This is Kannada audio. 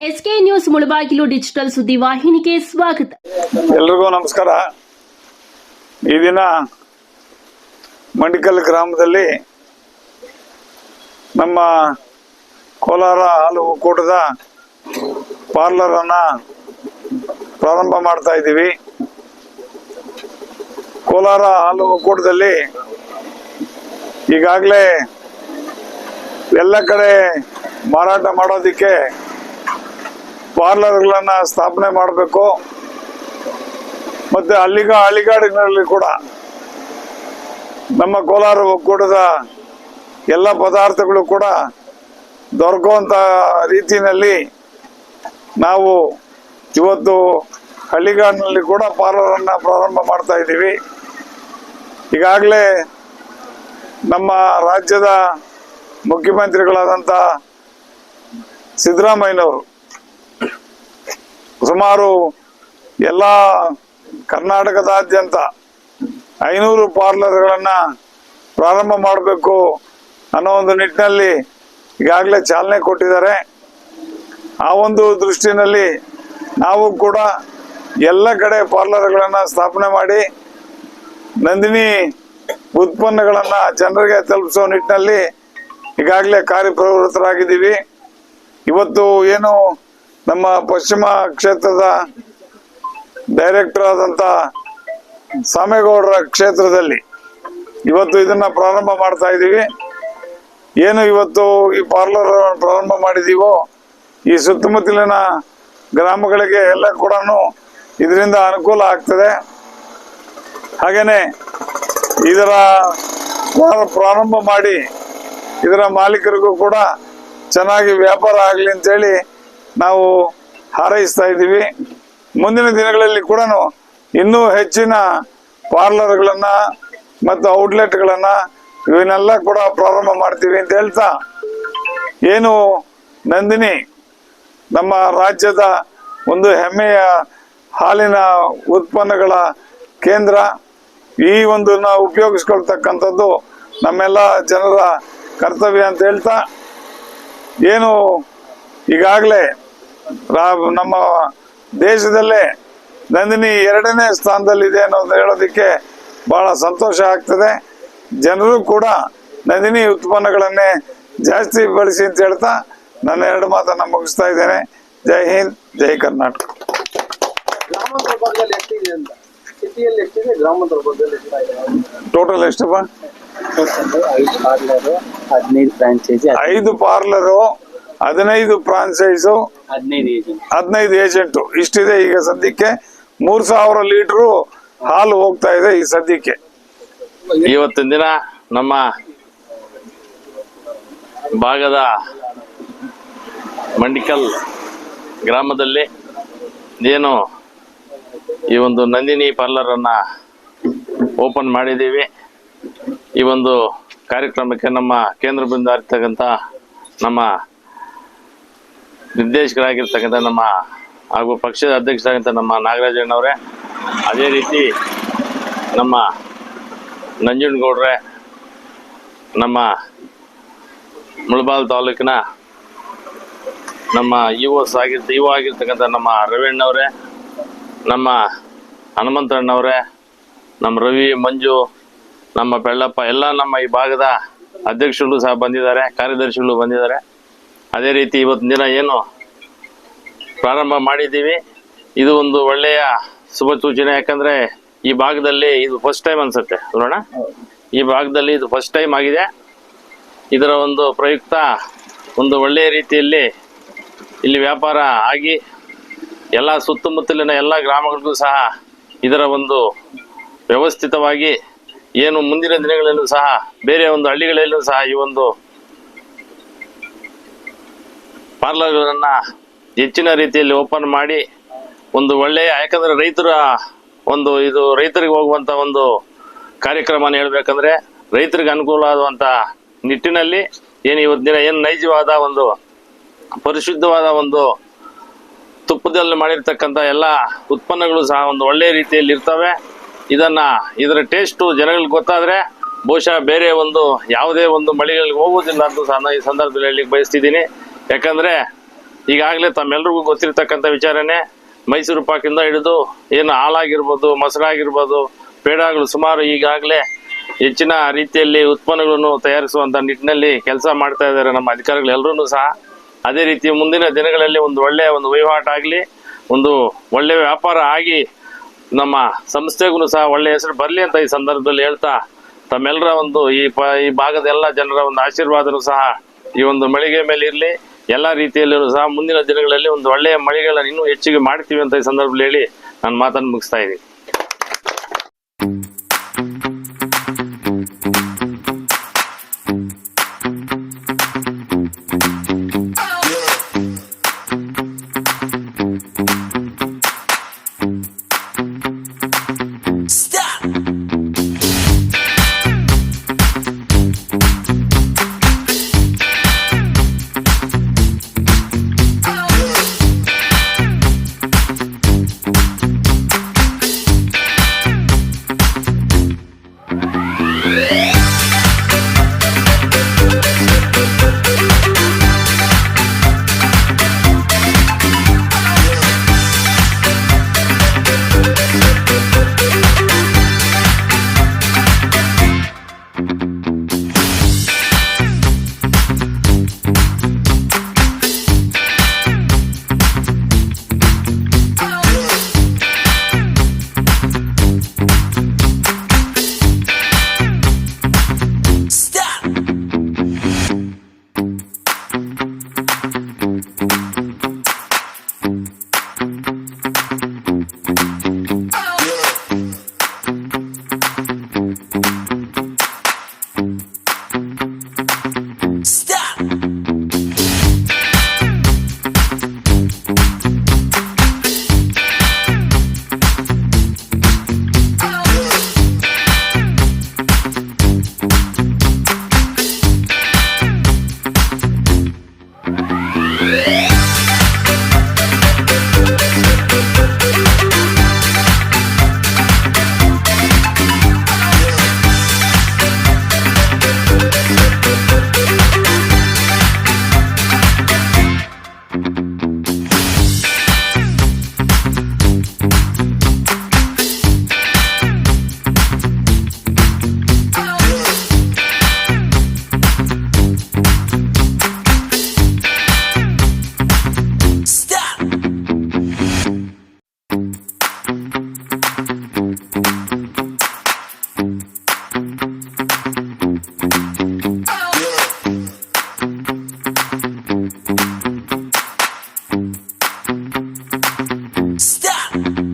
ಎಸ್ಕೆ ನ್ಯೂಸ್ ಮುಳಬಾಗಿಲು ಡಿಜಿಟಲ್ ಸುದ್ದಿವಾಹಿನಿಗೆ ಸ್ವಾಗತ. ಎಲ್ರಿಗೂ ನಮಸ್ಕಾರ. ಈ ದಿನ ಮಂಡಿಕಲ್ ಗ್ರಾಮದಲ್ಲಿ ನಮ್ಮ ಕೋಲಾರ ಹಾಲು ಒಕ್ಕೂಟದ ಪಾರ್ಲರ್ ಅನ್ನ ಪ್ರಾರಂಭ ಮಾಡ್ತಾ ಇದ್ದೀವಿ. ಕೋಲಾರ ಹಾಲು ಒಕ್ಕೂಟದಲ್ಲಿ ಈಗಾಗಲೇ ಎಲ್ಲ ಕಡೆ ಮಾರಾಟ ಮಾಡೋದಿಕ್ಕೆ ಪಾರ್ಲರ್ಗಳನ್ನ ಸ್ಥಾಪನೆ ಮಾಡಬೇಕು. ಮತ್ತೆ ಹಳ್ಳಿಗಾಡಿನಲ್ಲಿ ಕೂಡ ನಮ್ಮ ಕೋಲಾರ ಒಕ್ಕೂಟದ ಎಲ್ಲ ಪದಾರ್ಥಗಳು ಕೂಡ ದೊರಕುವಂತ ರೀತಿಯಲ್ಲಿ ನಾವು ಇವತ್ತು ಹಳ್ಳಿಗಾಡಿನಲ್ಲಿ ಕೂಡ ಪಾರ್ಲರ್ ಅನ್ನ ಪ್ರಾರಂಭ ಮಾಡ್ತಾ ಇದ್ದೀವಿ. ಈಗಾಗಲೇ ನಮ್ಮ ರಾಜ್ಯದ ಮುಖ್ಯಮಂತ್ರಿಗಳಾದಂಥ ಸಿದ್ದರಾಮಯ್ಯನವರು ಸುಮಾರು ಎಲ್ಲ ಕರ್ನಾಟಕದಾದ್ಯಂತ 500 ಪಾರ್ಲರ್ಗಳನ್ನ ಪ್ರಾರಂಭ ಮಾಡಬೇಕು ಅನ್ನೋ ಒಂದು ನಿಟ್ಟಿನಲ್ಲಿ ಈಗಾಗಲೇ ಚಾಲನೆ ಕೊಟ್ಟಿದ್ದಾರೆ. ಆ ಒಂದು ದೃಷ್ಟಿನಲ್ಲಿ ನಾವು ಕೂಡ ಎಲ್ಲ ಕಡೆ ಪಾರ್ಲರ್ಗಳನ್ನ ಸ್ಥಾಪನೆ ಮಾಡಿ ನಂದಿನಿ ಉತ್ಪನ್ನಗಳನ್ನ ಜನರಿಗೆ ತಲುಪಿಸೋ ನಿಟ್ಟಿನಲ್ಲಿ ಈಗಾಗಲೇ ಕಾರ್ಯಪ್ರವೃತ್ತರಾಗಿದ್ದೀವಿ. ಇವತ್ತು ಏನು ನಮ್ಮ ಪಶ್ಚಿಮ ಕ್ಷೇತ್ರದ ಡೈರೆಕ್ಟರ್ ಆದಂತ ಸಾಮೇಗೌಡರ ಕ್ಷೇತ್ರದಲ್ಲಿ ಇವತ್ತು ಇದನ್ನ ಪ್ರಾರಂಭ ಮಾಡ್ತಾ ಇದ್ದೀವಿ. ಏನು ಇವತ್ತು ಈ ಪಾರ್ಲರ್ ಪ್ರಾರಂಭ ಮಾಡಿದೀವೋ ಈ ಸುತ್ತಮುತ್ತಲಿನ ಗ್ರಾಮಗಳಿಗೆ ಎಲ್ಲ ಕೂಡ ಇದರಿಂದ ಅನುಕೂಲ ಆಗ್ತದೆ. ಹಾಗೇನೆ ಇದರ ಪ್ರಾರಂಭ ಮಾಡಿ ಇದರ ಮಾಲೀಕರಿಗೂ ಕೂಡ ಚೆನ್ನಾಗಿ ವ್ಯಾಪಾರ ಆಗಲಿ ಅಂತೇಳಿ ನಾವು ಹಾರೈಸ್ತಾ ಇದ್ದೀವಿ. ಮುಂದಿನ ದಿನಗಳಲ್ಲಿ ಕೂಡ ಇನ್ನೂ ಹೆಚ್ಚಿನ ಪಾರ್ಲರ್ಗಳನ್ನ ಮತ್ತು ಔಟ್ಲೆಟ್ಗಳನ್ನ ಇವನ್ನೆಲ್ಲ ಕೂಡ ಪ್ರಾರಂಭ ಮಾಡ್ತೀವಿ ಅಂತ ಹೇಳ್ತಾ, ಏನು ನಂದಿನಿ ನಮ್ಮ ರಾಜ್ಯದ ಒಂದು ಹೆಮ್ಮೆಯ ಹಾಲಿನ ಉತ್ಪನ್ನಗಳ ಕೇಂದ್ರ, ಈ ಒಂದು ನಾವು ಉಪಯೋಗಿಸ್ಕೊಳ್ತಕ್ಕಂಥದ್ದು ನಮ್ಮೆಲ್ಲ ಜನರ ಕರ್ತವ್ಯ ಅಂತ ಹೇಳ್ತಾ, ಏನು ಈಗಾಗಲೇ ನಮ್ಮ ದೇಶದಲ್ಲೇ ನಂದಿನಿ 2ನೇ ಸ್ಥಾನದಲ್ಲಿದೆ ಅನ್ನೋದು ಹೇಳೋದಕ್ಕೆ ಬಹಳ ಸಂತೋಷ ಆಗ್ತದೆ. ಜನರು ಕೂಡ ನಂದಿನಿ ಉತ್ಪನ್ನಗಳನ್ನೇ ಜಾಸ್ತಿ ಬಳಸಿ ಅಂತ ಹೇಳ್ತಾ ನನ್ನ 2 ಮಾತನ್ನ ಮುಗಿಸ್ತಾ ಇದ್ದೇನೆ. ಜೈ ಹಿಂದ್, ಜೈ ಕರ್ನಾಟಕ. ಟೋಟಲ್ ಎಷ್ಟಪ್ಪ? 5 ಪಾರ್ಲರು, 15 ಫ್ರಾಂಚೈಸು, 15 ಏಜೆಂಟು, ಇಷ್ಟಿದೆ. ಈಗ ಸದ್ಯಕ್ಕೆ 3000 ಲೀಟರ್ ಹಾಲು ಹೋಗ್ತಾ ಇದೆ ಈ ಸದ್ಯಕ್ಕೆ. ಇವತ್ತಿನ ದಿನ ನಮ್ಮ ಭಾಗದ ಮಂಡಿಕಲ್ ಗ್ರಾಮದಲ್ಲಿ ಏನು ಈ ಒಂದು ನಂದಿನಿ ಪಾರ್ಲರ್ ಅನ್ನ ಓಪನ್ ಮಾಡಿದ್ದೀವಿ. ಈ ಒಂದು ಕಾರ್ಯಕ್ರಮಕ್ಕೆ ನಮ್ಮ ಕೇಂದ್ರ ಬೃಂದ ಆಗಿರ್ತಕ್ಕಂಥ ನಮ್ಮ ನಿರ್ದೇಶಕರಾಗಿರ್ತಕ್ಕಂಥ ನಮ್ಮ ಹಾಗೂ ಪಕ್ಷದ ಅಧ್ಯಕ್ಷರಾಗಿದ್ದಂಥ ನಮ್ಮ ನಾಗರಾಜಣ್ಣವರೇ, ಅದೇ ರೀತಿ ನಮ್ಮ ನಂಜನಗೌಡ್ರೆ, ನಮ್ಮ ಮುಳಬಾಲ್ ತಾಲೂಕಿನ ನಮ್ಮ ಇಒ ಆಗಿರ್ತಕ್ಕಂಥ ನಮ್ಮ ರವಿಣ್ಣವರೇ, ನಮ್ಮ ಹನುಮಂತಣ್ಣವರೇ, ನಮ್ಮ ರವಿ, ಮಂಜು, ನಮ್ಮ ಬೆಳ್ಳಪ್ಪ, ಎಲ್ಲ ನಮ್ಮ ಈ ಭಾಗದ ಅಧ್ಯಕ್ಷರು ಸಹ ಬಂದಿದ್ದಾರೆ, ಕಾರ್ಯದರ್ಶಿಗಳು ಬಂದಿದ್ದಾರೆ. ಅದೇ ರೀತಿ ಇವತ್ತಿನ ದಿನ ಏನು ಪ್ರಾರಂಭ ಮಾಡಿದ್ದೀವಿ, ಇದು ಒಂದು ಒಳ್ಳೆಯ ಶುಭ ಸೂಚನೆ. ಯಾಕಂದರೆ ಈ ಭಾಗದಲ್ಲಿ ಇದು ಫಸ್ಟ್ ಟೈಮ್ ಅನ್ಸುತ್ತೆ ನೋಡೋಣ, ಈ ಭಾಗದಲ್ಲಿ ಇದು ಫಸ್ಟ್ ಟೈಮ್ ಆಗಿದೆ. ಇದರ ಒಂದು ಪ್ರಯುಕ್ತ ಒಂದು ಒಳ್ಳೆಯ ರೀತಿಯಲ್ಲಿ ಇಲ್ಲಿ ವ್ಯಾಪಾರ ಆಗಿ ಎಲ್ಲ ಸುತ್ತಮುತ್ತಲಿನ ಎಲ್ಲ ಗ್ರಾಮಗಳಿಗೂ ಸಹ ಇದರ ಒಂದು ವ್ಯವಸ್ಥಿತವಾಗಿ ಏನು ಮುಂದಿನ ದಿನಗಳಲ್ಲೂ ಸಹ ಬೇರೆ ಒಂದು ಹಳ್ಳಿಗಳಲ್ಲೂ ಸಹ ಈ ಒಂದು ಪಾರ್ಲರ್ಗಳನ್ನು ಹೆಚ್ಚಿನ ರೀತಿಯಲ್ಲಿ ಓಪನ್ ಮಾಡಿ ಒಂದು ಒಳ್ಳೆಯ, ಯಾಕಂದರೆ ರೈತರ ಒಂದು ಇದು ರೈತರಿಗೆ ಹೋಗುವಂಥ ಒಂದು ಕಾರ್ಯಕ್ರಮನ ಹೇಳ್ಬೇಕಂದ್ರೆ ರೈತರಿಗೆ ಅನುಕೂಲ ಆಗುವಂಥ ನಿಟ್ಟಿನಲ್ಲಿ ಏನು ಇವತ್ತು ದಿನ ಏನು ನೈಜವಾದ ಒಂದು ಪರಿಶುದ್ಧವಾದ ಒಂದು ತುಪ್ಪದಲ್ಲಿ ಮಾಡಿರ್ತಕ್ಕಂಥ ಎಲ್ಲ ಉತ್ಪನ್ನಗಳು ಸಹ ಒಂದು ಒಳ್ಳೆಯ ರೀತಿಯಲ್ಲಿ ಇರ್ತವೆ. ಇದರ ಟೇಸ್ಟು ಜನಗಳಿಗೆ ಗೊತ್ತಾದರೆ ಬಹುಶಃ ಬೇರೆ ಒಂದು ಯಾವುದೇ ಒಂದು ಮಳಿಗೆಗಳಿಗೆ ಹೋಗೋದಿಲ್ಲ ಅಂತ ಸಹ ಈ ಸಂದರ್ಭದಲ್ಲಿ ಹೇಳಲಿಕ್ಕೆ ಬಯಸ್ತಿದ್ದೀನಿ. ಯಾಕಂದರೆ ಈಗಾಗಲೇ ತಮ್ಮೆಲ್ರಿಗೂ ಗೊತ್ತಿರ್ತಕ್ಕಂಥ ವಿಚಾರನೇ, ಮೈಸೂರು ಪಾಕಿಂದ ಹಿಡಿದು ಏನು ಹಾಲಾಗಿರ್ಬೋದು, ಮೊಸರಾಗಿರ್ಬೋದು, ಪೇಡಾಗಳು ಸುಮಾರು ಈಗಾಗಲೇ ಹೆಚ್ಚಿನ ರೀತಿಯಲ್ಲಿ ಉತ್ಪನ್ನಗಳನ್ನು ತಯಾರಿಸುವಂಥ ನಿಟ್ಟಿನಲ್ಲಿ ಕೆಲಸ ಮಾಡ್ತಾ ಇದ್ದಾರೆ ನಮ್ಮ ಅಧಿಕಾರಿಗಳೆಲ್ಲರೂ ಸಹ. ಅದೇ ರೀತಿ ಮುಂದಿನ ದಿನಗಳಲ್ಲಿ ಒಂದು ಒಳ್ಳೆಯ ಒಂದು ವಹಿವಾಟಾಗಲಿ, ಒಂದು ಒಳ್ಳೆಯ ವ್ಯಾಪಾರ ಆಗಿ ನಮ್ಮ ಸಂಸ್ಥೆಗೂ ಸಹ ಒಳ್ಳೆಯ ಹೆಸರು ಬರಲಿ ಅಂತ ಈ ಸಂದರ್ಭದಲ್ಲಿ ಹೇಳ್ತಾ, ತಮ್ಮೆಲ್ಲರ ಒಂದು ಈ ಭಾಗದ ಎಲ್ಲ ಜನರ ಒಂದು ಆಶೀರ್ವಾದನೂ ಸಹ ಈ ಒಂದು ಮಳಿಗೆ ಮೇಲೆ ಇರಲಿ. ಎಲ್ಲ ರೀತಿಯಲ್ಲೂ ಸಹ ಮುಂದಿನ ದಿನಗಳಲ್ಲಿ ಒಂದು ಒಳ್ಳೆಯ ಮಳಿಗೆಗಳನ್ನು ಇನ್ನೂ ಹೆಚ್ಚಿಗೆ ಮಾಡ್ತೀವಿ ಅಂತ ಈ ಸಂದರ್ಭದಲ್ಲಿ ಹೇಳಿ ನಾನು ಮಾತನ್ನು ಮುಗಿಸ್ತಾ ಇದ್ದೀನಿ. Stop!